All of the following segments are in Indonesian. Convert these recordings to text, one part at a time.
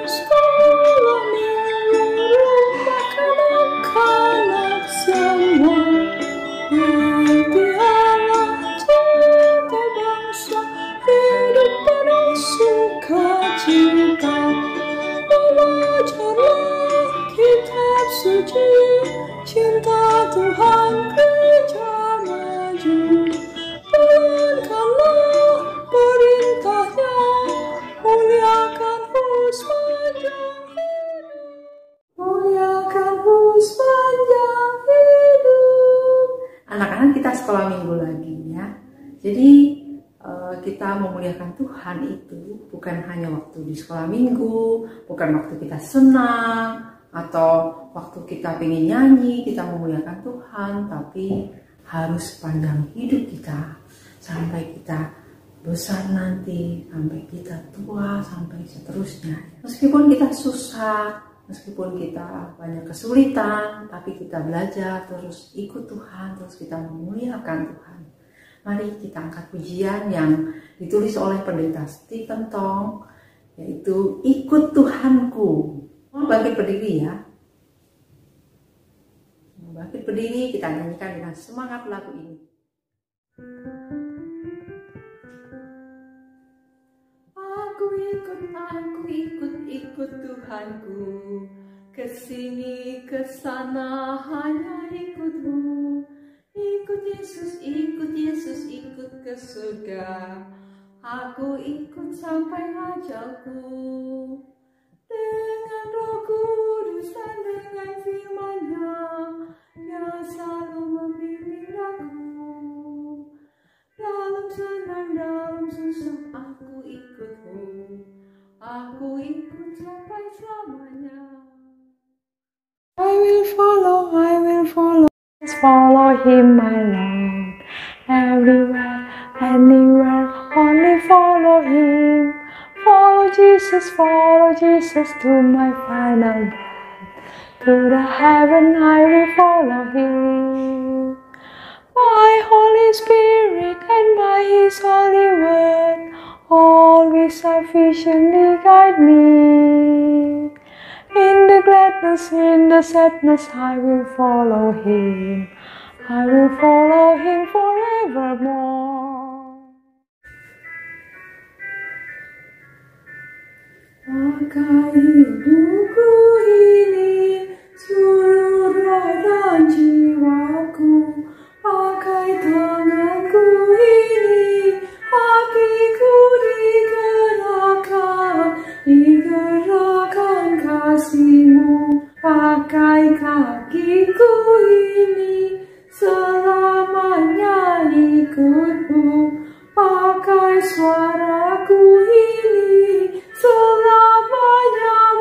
Sekolah minggu, lupakan anak-anak semua. Biarlah cinta bangsa hidup penuh sukacita. Belajarlah kitab suci, cinta Tuhan gereja maju. Jalankanlah perintahnya, muliakan sepanjang hidup. Muliakan sepanjang hidup. Anak-anak, kita sekolah minggu lagi ya. Jadi kita memuliakan Tuhan itu bukan hanya waktu di sekolah minggu, bukan waktu kita senang, atau waktu kita pengen nyanyi, kita memuliakan Tuhan, tapi harus sepanjang hidup kita, sampai kita besar nanti, sampai kita tua, sampai seterusnya. Meskipun kita susah, meskipun kita banyak kesulitan, tapi kita belajar terus ikut Tuhan, terus kita memuliakan Tuhan. Mari kita angkat pujian yang ditulis oleh Pendeta Stephen Tong, yaitu Ikut Tuhanku. Mau bangkit berdiri ya. Mau bangkit berdiri, kita nyanyikan dengan semangat lagu ini. Aku ikut Tuhanku, kesini kesana hanya ikutmu. Ikut Yesus, ikut ke surga. Aku ikut sampai ajalku. Dengan Roh Kudus dan dengan firman-Nya, Dia selalu membimbing aku. Dalam senang, dalam susah, aku ikutmu. Aku ikut sampai selamanya. I will follow. Follow Him, my Lord. Everywhere, anywhere, only follow Him. Follow Jesus to my final breath. To the heaven I will follow Him. By Holy Spirit and by His holy word, always sufficiently guide me. In the gladness, in the sadness, I will follow Him. I will follow Him forevermore. Pakai hidupku ini, seluruh roh dan jiwaku. Pakai tanganku ini, hatiku digerakkan kasih-Mu. Pakai kakiku ini, selamanya ikut-Mu. Pakai suaraku ini, selamanya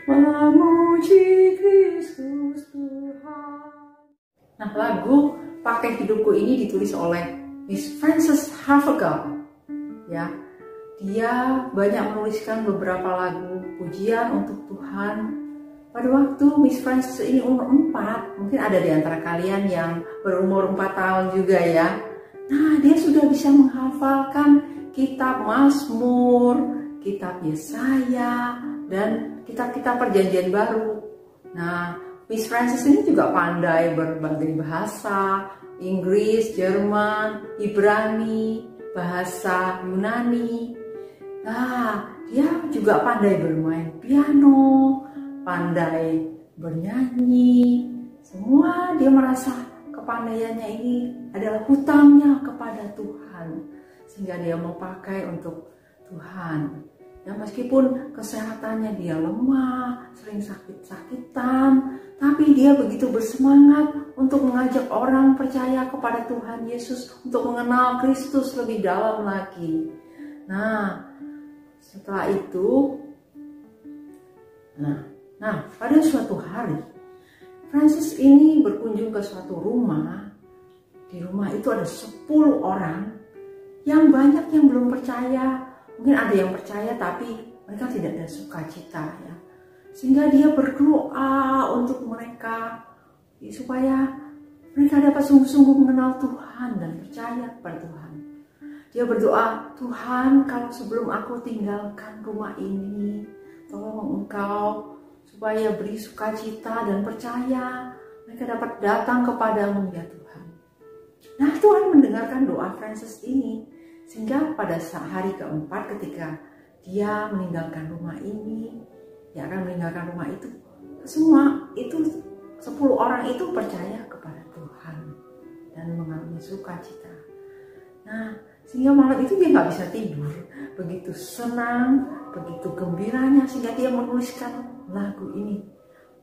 memuji Kristus Tuhan. Nah, lagu Pakai Hidupku ini ditulis oleh Miss Frances Havergal. Ya, dia banyak menuliskan beberapa lagu pujian untuk Tuhan. Pada waktu Miss Frances ini umur 4, mungkin ada di antara kalian yang berumur 4 tahun juga ya. Nah, dia sudah bisa menghafalkan kitab Mazmur, kitab Yesaya, dan kitab-kitab Perjanjian Baru. Nah, Miss Frances ini juga pandai berbagai bahasa, Inggris, Jerman, Ibrani, bahasa Yunani. Nah, dia juga pandai bermain piano, pandai bernyanyi. Semua dia merasa kepandaiannya ini adalah hutangnya kepada Tuhan, sehingga dia mau pakai untuk Tuhan. Ya, meskipun kesehatannya dia lemah, sering sakit-sakitan, tapi dia begitu bersemangat untuk mengajak orang percaya kepada Tuhan Yesus, untuk mengenal Kristus lebih dalam lagi. Nah, setelah itu, pada suatu hari, Frances ini berkunjung ke suatu rumah. Di rumah itu ada 10 orang, yang banyak yang belum percaya. Mungkin ada yang percaya tapi mereka tidak ada sukacita ya. Sehingga dia berdoa untuk mereka supaya mereka dapat sungguh-sungguh mengenal Tuhan dan percaya kepada Tuhan. Dia Dia berdoa, Tuhan kalau sebelum aku tinggalkan rumah ini, tolong Engkau supaya beri sukacita dan percaya mereka dapat datang kepadamu ya Tuhan. Nah, Tuhan mendengarkan doa Francis ini, sehingga pada hari keempat ketika dia meninggalkan rumah ini, dia akan meninggalkan rumah itu, semua itu 10 orang itu percaya kepada Tuhan dan mengalami sukacita. Nah, sehingga malam itu dia nggak bisa tidur, begitu senang, begitu gembiranya, sehingga dia menuliskan lagu ini,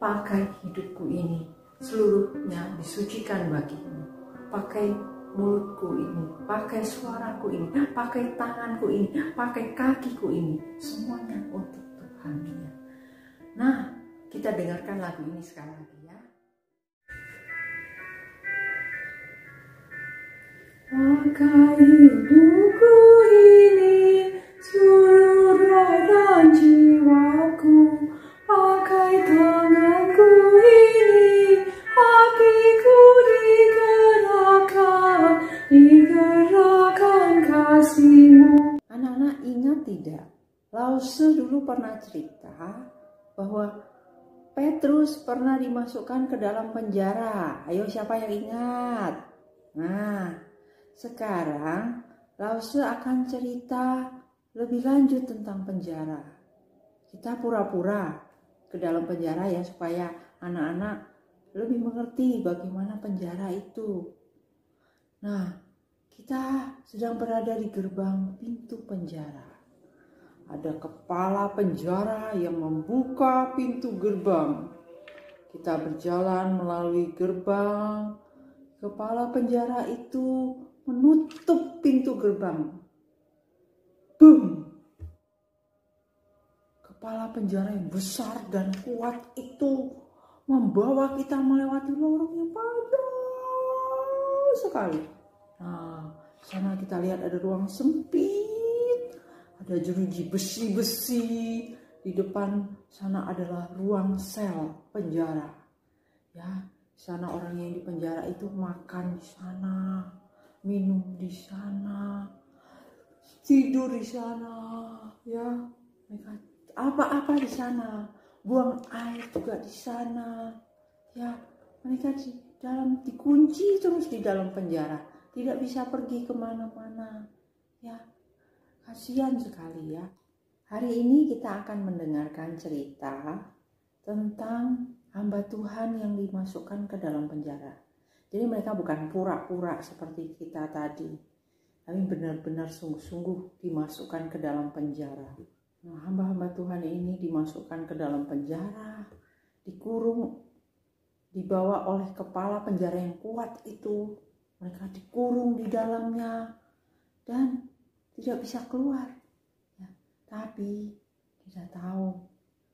pakai hidupku ini, seluruhnya disucikan bagimu, pakai mulutku ini, pakai suaraku ini, pakai tanganku ini, pakai kakiku ini, semuanya untuk Tuhan ya. Nah, kita dengarkan lagu ini sekali lagi ya. Pakai hidupku ini, seluruh roh dan jiwaku, pakai tanganku ini, kakiku digerakkan kasih-Mu. Anak-anak ingat tidak? Lause dulu pernah cerita bahwa Petrus pernah dimasukkan ke dalam penjara. Ayo siapa yang ingat? Nah, sekarang Lause akan cerita lebih lanjut tentang penjara. Kita pura-pura ke dalam penjara ya, supaya anak-anak lebih mengerti bagaimana penjara itu. Nah, kita sedang berada di gerbang pintu penjara. Ada kepala penjara yang membuka pintu gerbang. Kita berjalan melalui gerbang. Kepala penjara itu menutup pintu gerbang. Boom! Kepala penjara yang besar dan kuat itu membawa kita melewati lorong yang panjang sekali. Nah, sana kita lihat ada ruang sempit, ada jeruji besi-besi. Di depan sana adalah ruang sel penjara. Ya, sana orang yang di penjara itu makan di sana, minum di sana, tidur di sana, ya, mereka apa-apa di sana, buang air juga di sana, ya, mereka dikunci terus di dalam penjara, tidak bisa pergi kemana-mana, ya, kasihan sekali ya. Hari ini kita akan mendengarkan cerita tentang hamba Tuhan yang dimasukkan ke dalam penjara. Jadi mereka bukan pura-pura seperti kita tadi, tapi benar-benar sungguh-sungguh dimasukkan ke dalam penjara. Nah, hamba-hamba Tuhan ini dimasukkan ke dalam penjara, dikurung, dibawa oleh kepala penjara yang kuat itu. Mereka dikurung di dalamnya dan tidak bisa keluar. Ya, tapi kita tahu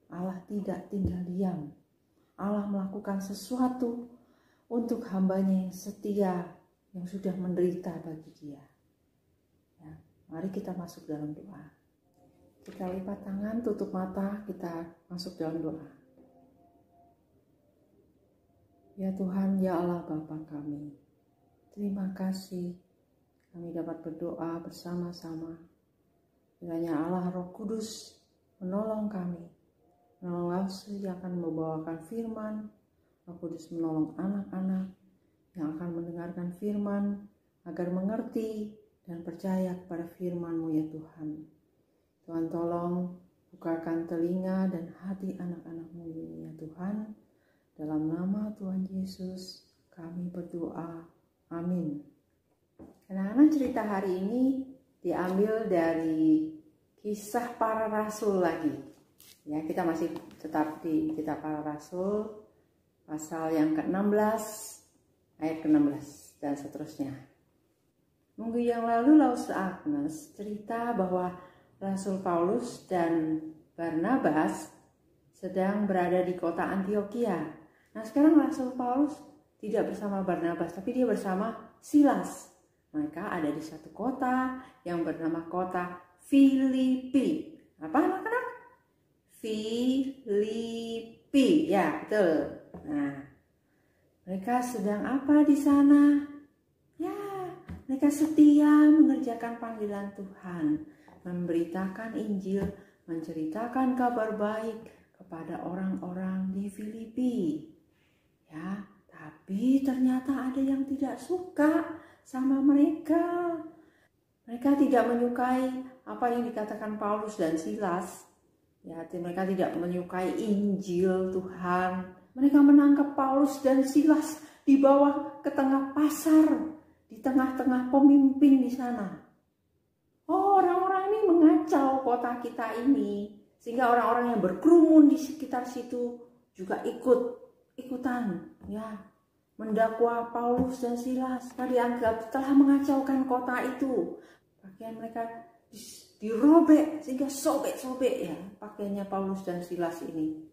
Allah tidak tinggal diam. Allah melakukan sesuatu untuk hambanya yang setia, yang sudah menderita bagi dia. Ya, mari kita masuk dalam doa. Kita lipat tangan, tutup mata, kita masuk dalam doa. Ya Tuhan, ya Allah Bapa kami, terima kasih kami dapat berdoa bersama-sama. Kiranya Allah Roh Kudus menolong kami, menolong Lause yang akan membawakan firman. Roh Kudus menolong anak-anak yang akan mendengarkan firman agar mengerti dan percaya kepada firman-Mu ya Tuhan. Tuhan tolong bukakan telinga dan hati anak-anak-Mu ini ya Tuhan. Dalam nama Tuhan Yesus kami berdoa. Amin. Anak-anak, cerita hari ini diambil dari Kisah Para Rasul lagi. Ya, kita masih tetap di Kitab Para Rasul. Pasal yang ke-16, ayat ke-16, dan seterusnya. Minggu yang lalu Lause Agnes cerita bahwa Rasul Paulus dan Barnabas sedang berada di kota Antioquia. Nah, sekarang Rasul Paulus tidak bersama Barnabas, tapi dia bersama Silas. Mereka ada di satu kota yang bernama kota Filipi. Apa anak-anak? Filipi, ya betul. Nah, mereka sedang apa di sana? Ya, Mereka setia mengerjakan panggilan Tuhan, memberitakan Injil, menceritakan kabar baik kepada orang-orang di Filipi. Ya, tapi ternyata ada yang tidak suka sama mereka. Mereka tidak menyukai apa yang dikatakan Paulus dan Silas. Ya, mereka tidak menyukai Injil Tuhan. Mereka menangkap Paulus dan Silas di bawah ke tengah pasar, di tengah-tengah pemimpin di sana. Oh, orang-orang ini mengacau kota kita ini, sehingga orang-orang yang berkerumun di sekitar situ juga ikutan, ya, mendakwa Paulus dan Silas. Karena dianggap telah mengacaukan kota itu. Pakaian mereka dirobek sehingga sobek-sobek, ya, pakaiannya Paulus dan Silas ini.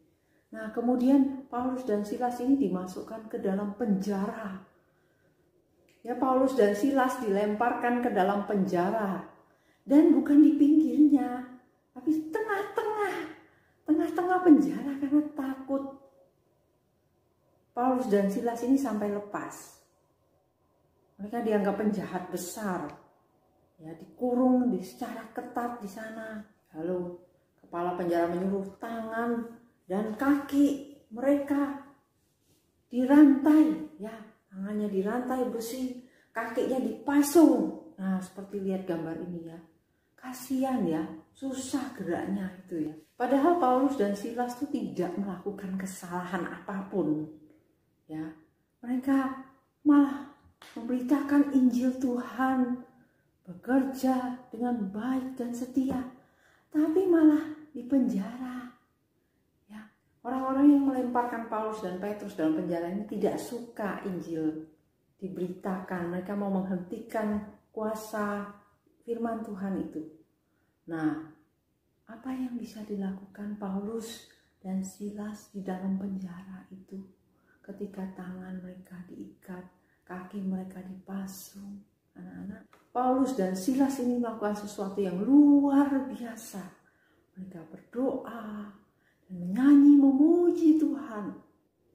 Nah, kemudian Paulus dan Silas ini dimasukkan ke dalam penjara. Ya, Paulus dan Silas dilemparkan ke dalam penjara. Dan bukan di pinggirnya, tapi tengah-tengah penjara karena takut. Paulus dan Silas ini sampai lepas. Mereka dianggap penjahat besar. Ya, dikurung secara ketat di sana. Lalu kepala penjara menyuruh tangan dan kaki mereka dirantai, ya, tangannya dirantai besi, kakinya dipasung. Nah, seperti lihat gambar ini, ya. Kasihan, ya, susah geraknya itu, ya. Padahal Paulus dan Silas itu tidak melakukan kesalahan apapun, ya. Mereka malah memberitakan Injil Tuhan, bekerja dengan baik dan setia, tapi malah dipenjara. Orang-orang yang melemparkan Paulus dan Petrus dalam penjara ini tidak suka Injil diberitakan. Mereka mau menghentikan kuasa firman Tuhan itu. Nah, apa yang bisa dilakukan Paulus dan Silas di dalam penjara itu? Ketika tangan mereka diikat, kaki mereka dipasung. Anak-anak, Paulus dan Silas ini melakukan sesuatu yang luar biasa. Mereka berdoa dan menyanyi memuji Tuhan.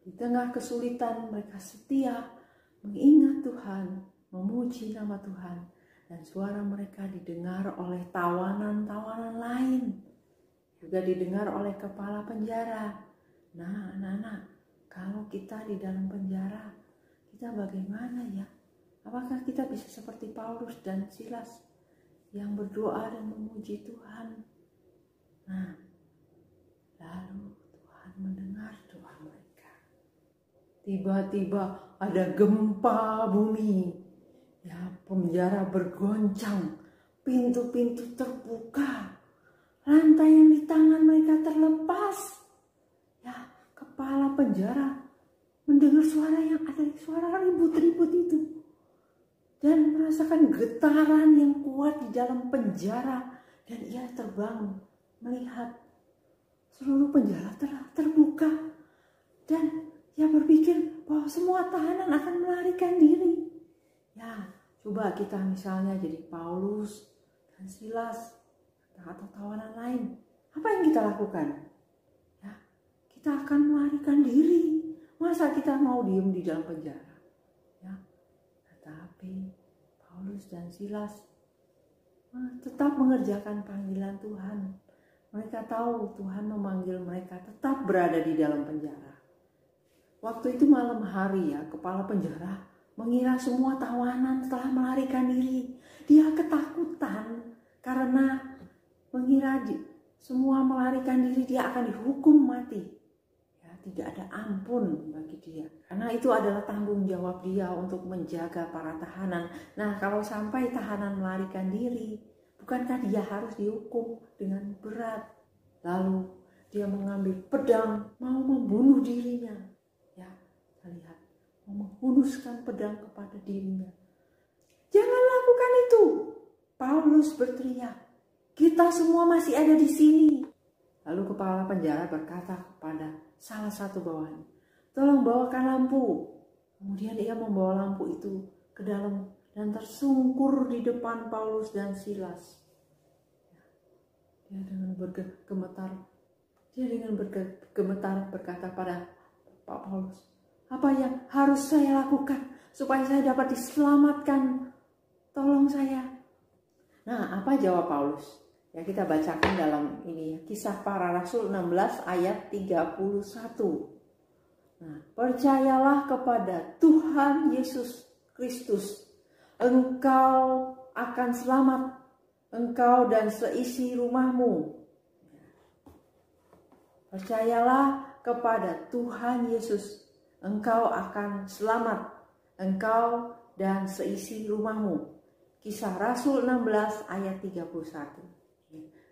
Di tengah kesulitan mereka setia mengingat Tuhan, memuji nama Tuhan. Dan suara mereka didengar oleh tawanan-tawanan lain. Juga didengar oleh kepala penjara. Nah, anak-anak, kalau kita di dalam penjara, kita bagaimana, ya? Apakah kita bisa seperti Paulus dan Silas yang berdoa dan memuji Tuhan? Nah, lalu Tuhan mendengar doa mereka. Tiba-tiba ada gempa bumi. Ya, penjara bergoncang, pintu-pintu terbuka, rantai yang di tangan mereka terlepas. Ya, kepala penjara mendengar suara yang ada, suara ribut-ribut itu. Dan merasakan getaran yang kuat di dalam penjara. Dan ia terbangun melihat seluruh penjara telah terbuka. Dan ia berpikir bahwa semua tahanan akan melarikan diri. Ya, coba kita misalnya jadi Paulus dan Silas atau tawanan lain. Apa yang kita lakukan? Ya, kita akan melarikan diri. Masa kita mau diem di dalam penjara? Ya, tetapi Paulus dan Silas tetap mengerjakan panggilan Tuhan. Mereka tahu Tuhan memanggil mereka tetap berada di dalam penjara. Waktu itu malam hari, ya, kepala penjara mengira semua tawanan telah melarikan diri. Dia ketakutan karena mengira semua melarikan diri, dia akan dihukum mati. Ya, tidak ada ampun bagi dia. Karena itu adalah tanggung jawab dia untuk menjaga para tahanan. Nah, kalau sampai tahanan melarikan diri, bukankah dia harus dihukum dengan berat? Lalu dia mengambil pedang, mau membunuh dirinya. Ya, kita lihat, mau menghunuskan pedang kepada dirinya. Jangan lakukan itu. Paulus berteriak, kita semua masih ada di sini. Lalu kepala penjara berkata kepada salah satu bawahan, tolong bawakan lampu. Kemudian ia membawa lampu itu ke dalam dan tersungkur di depan Paulus dan Silas. Dia dengan bergemetar berkata pada Pak Paulus, apa yang harus saya lakukan supaya saya dapat diselamatkan tolong saya. Nah, apa jawab Paulus? Ya, kita bacakan dalam ini Kisah Para Rasul 16 ayat 31. Nah, percayalah kepada Tuhan Yesus Kristus, engkau akan selamat, engkau dan seisi rumahmu. Percayalah kepada Tuhan Yesus, engkau akan selamat, engkau dan seisi rumahmu. Kisah Rasul 16 ayat 31.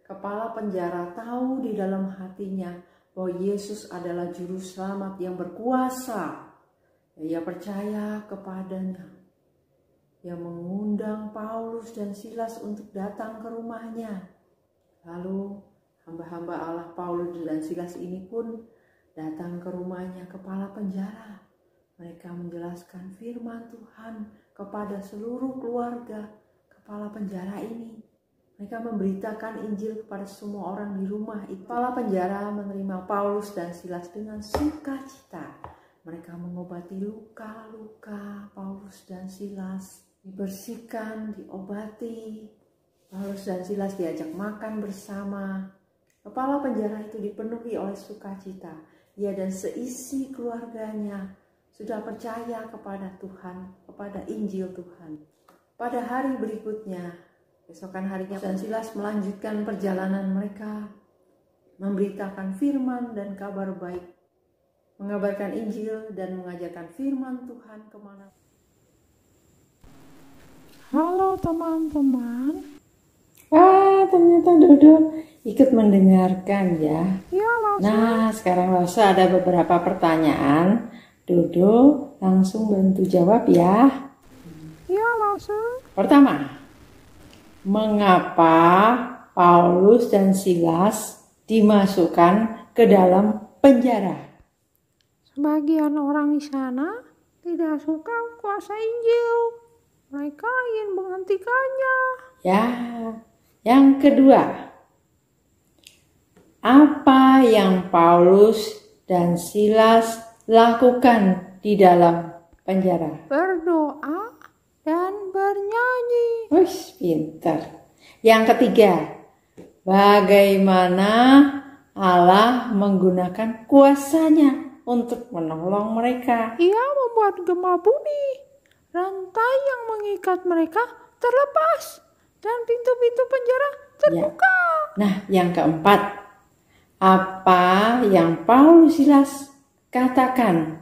Kepala penjara tahu di dalam hatinya bahwa Yesus adalah juru selamat yang berkuasa. Ia percaya kepadanya. Ia mengundang Paulus dan Silas untuk datang ke rumahnya. Lalu hamba-hamba Allah Paulus dan Silas ini pun datang ke rumahnya kepala penjara. Mereka menjelaskan firman Tuhan kepada seluruh keluarga kepala penjara ini. Mereka memberitakan Injil kepada semua orang di rumah itu. Kepala penjara menerima Paulus dan Silas dengan sukacita. Mereka mengobati luka-luka Paulus dan Silas. Dibersihkan, diobati. Paulus dan Silas diajak makan bersama. Kepala penjara itu dipenuhi oleh sukacita. Ia dan seisi keluarganya sudah percaya kepada Tuhan, kepada Injil Tuhan. Pada hari berikutnya, besokan harinya dan Silas melanjutkan perjalanan mereka, memberitakan firman dan kabar baik, mengabarkan Injil dan mengajarkan firman Tuhan kemana. Halo teman-teman. Ternyata Dodo ikut mendengarkan ya. Ya, langsung. Nah, sekarang Rosa ada beberapa pertanyaan. Dodo langsung bantu jawab ya. Ya, langsung. Pertama, mengapa Paulus dan Silas dimasukkan ke dalam penjara? Sebagian orang di sana tidak suka kuasa Injil. Mereka ingin menghentikannya. Ya, yang kedua, apa yang Paulus dan Silas lakukan di dalam penjara? Berdoa dan bernyanyi. Wih, pintar. Yang ketiga, bagaimana Allah menggunakan kuasanya untuk menolong mereka? Ia membuat gempa bumi. Rantai yang mengikat mereka terlepas. Dan pintu-pintu penjara terbuka. Ya. Nah, yang keempat, apa yang Paulus Silas katakan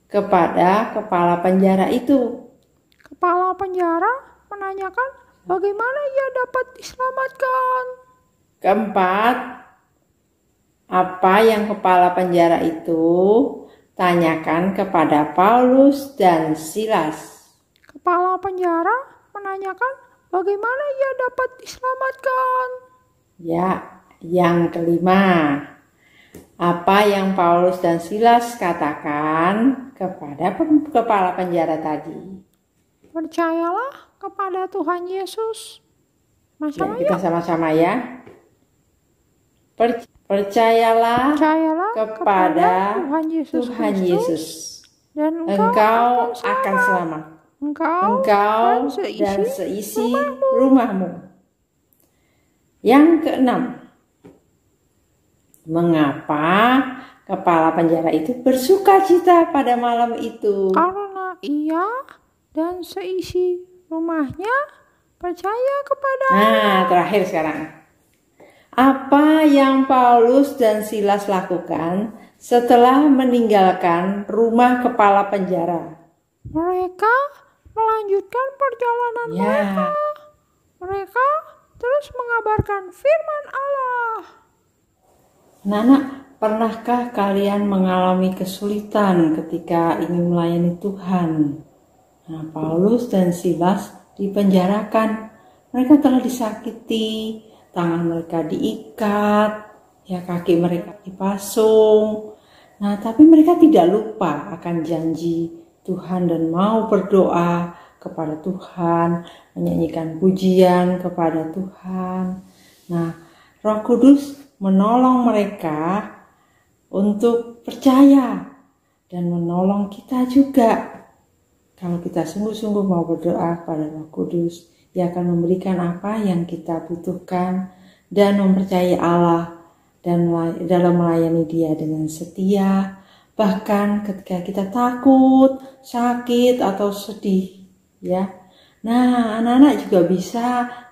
kepada kepala penjara itu? Kepala penjara menanyakan bagaimana ia dapat diselamatkan. Keempat, apa yang kepala penjara itu tanyakan kepada Paulus dan Silas? Kepala penjara menanyakan bagaimana ia dapat diselamatkan. Ya, yang kelima, apa yang Paulus dan Silas katakan kepada kepala penjara tadi? Percayalah kepada Tuhan Yesus. Ya, kita sama-sama ya. Percayalah kepada Tuhan Yesus. Dan engkau akan selamat. Engkau dan seisi rumahmu. Yang keenam, mengapa kepala penjara itu bersukacita pada malam itu? Karena ia dan seisi rumahnya percaya kepada. Nah, terakhir sekarang. Apa yang Paulus dan Silas lakukan setelah meninggalkan rumah kepala penjara? Mereka melanjutkan perjalanan mereka. Mereka terus mengabarkan firman Allah. Nana, pernahkah kalian mengalami kesulitan ketika ingin melayani Tuhan? Nah, Paulus dan Silas dipenjarakan. Mereka telah disakiti, tangan mereka diikat, ya kaki mereka dipasung. Nah, tapi mereka tidak lupa akan janji Tuhan dan mau berdoa kepada Tuhan, menyanyikan pujian kepada Tuhan. Nah, Roh Kudus menolong mereka untuk percaya dan menolong kita juga. Kalau kita sungguh-sungguh mau berdoa kepada Roh Kudus, Dia akan memberikan apa yang kita butuhkan dan mempercayai Allah dan dalam melayani Dia dengan setia. Bahkan ketika kita takut, sakit atau sedih, ya. Nah, anak-anak juga bisa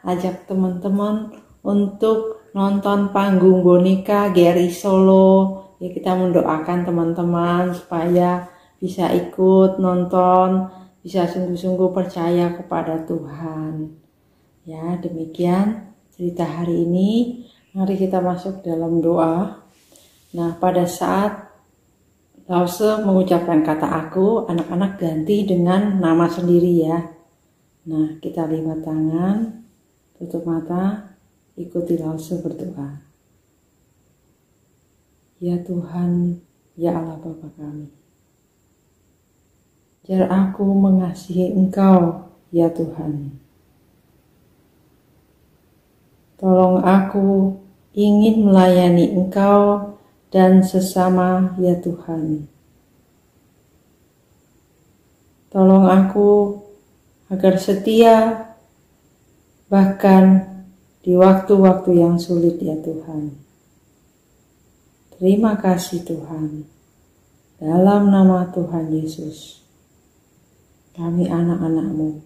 ajak teman-teman untuk nonton panggung boneka Geri Solo. Ya, kita mendoakan teman-teman supaya bisa ikut nonton, bisa sungguh-sungguh percaya kepada Tuhan. Ya, demikian cerita hari ini. Mari kita masuk dalam doa. Nah, pada saat Lause mengucapkan kata aku, anak-anak ganti dengan nama sendiri ya. Nah, kita lipat tangan, tutup mata, ikuti Lause berdoa. Ya Tuhan, ya Allah Bapa kami. Jar aku mengasihi Engkau, ya Tuhan. Tolong aku ingin melayani Engkau dan sesama, ya Tuhan. Tolong aku agar setia bahkan di waktu-waktu yang sulit, ya Tuhan. Terima kasih Tuhan. Dalam nama Tuhan Yesus, kami anak-anak-Mu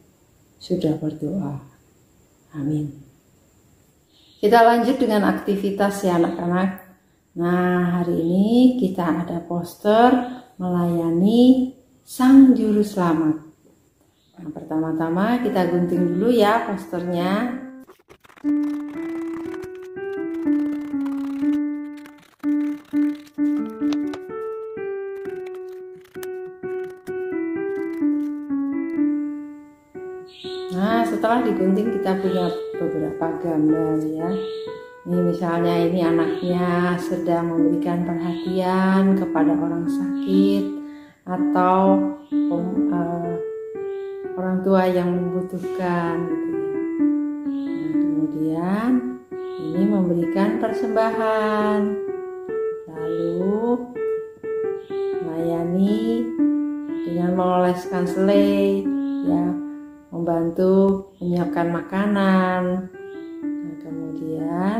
sudah berdoa. Amin. Kita lanjut dengan aktivitas ya anak-anak. Nah, hari ini kita ada poster melayani Sang Juru Selamat. Nah, pertama-tama kita gunting dulu ya posternya. Nah, setelah digunting kita punya beberapa gambar ya. Ini misalnya ini anaknya sedang memberikan perhatian kepada orang sakit atau orang tua yang membutuhkan gitu ya. Nah, kemudian ini memberikan persembahan, lalu melayani dengan mengoleskan selai ya, membantu menyiapkan makanan. Nah, kemudian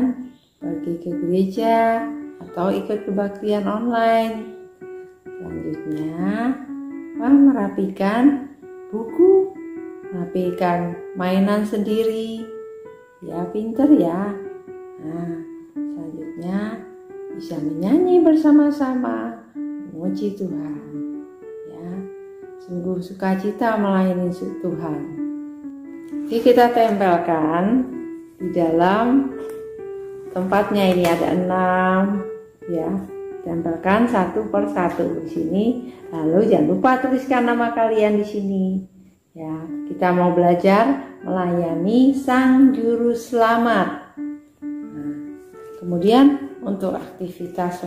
pergi ke gereja atau ikut kebaktian online. Selanjutnya merapikan buku, merapikan mainan sendiri. Ya, pinter ya. Nah, selanjutnya bisa menyanyi bersama-sama, memuji Tuhan. Ya, sungguh sukacita melayani Tuhan. Jadi kita tempelkan di dalam tempatnya, ini ada 6 ya. Tempelkan satu per satu di sini. Lalu jangan lupa tuliskan nama kalian di sini. Ya, kita mau belajar melayani Sang Juru Selamat. Nah, kemudian untuk aktivitas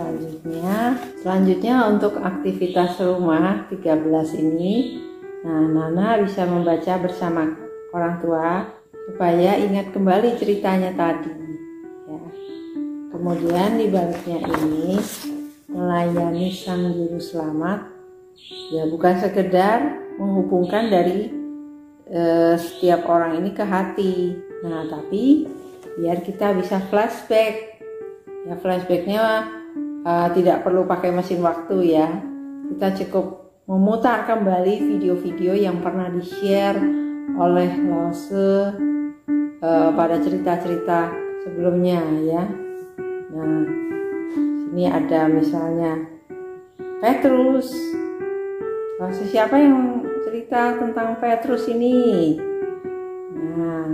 selanjutnya untuk aktivitas rumah 13 ini. Nah, Nana bisa membaca bersama orang tua supaya ingat kembali ceritanya tadi. Ya. Kemudian di baliknya ini melayani Sang Juru Selamat, ya bukan sekedar menghubungkan dari setiap orang ini ke hati. Nah, tapi biar kita bisa flashback. Ya, flashbacknya tidak perlu pakai mesin waktu ya. Kita cukup memutar kembali video-video yang pernah di-share oleh Lause pada cerita-cerita sebelumnya ya. Nah, ini ada misalnya Petrus. Siapa yang cerita tentang Petrus ini? Nah,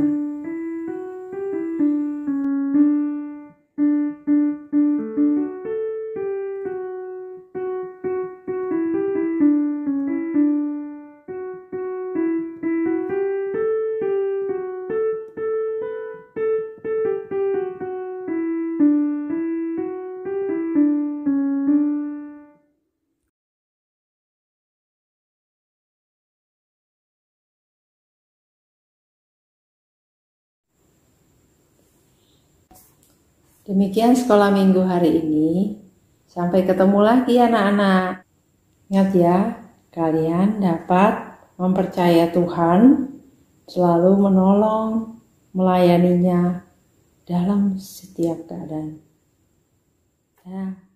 demikian sekolah minggu hari ini. Sampai ketemu lagi anak-anak. Ingat ya, kalian dapat mempercaya Tuhan, selalu menolong, melayaninya dalam setiap keadaan. Ya.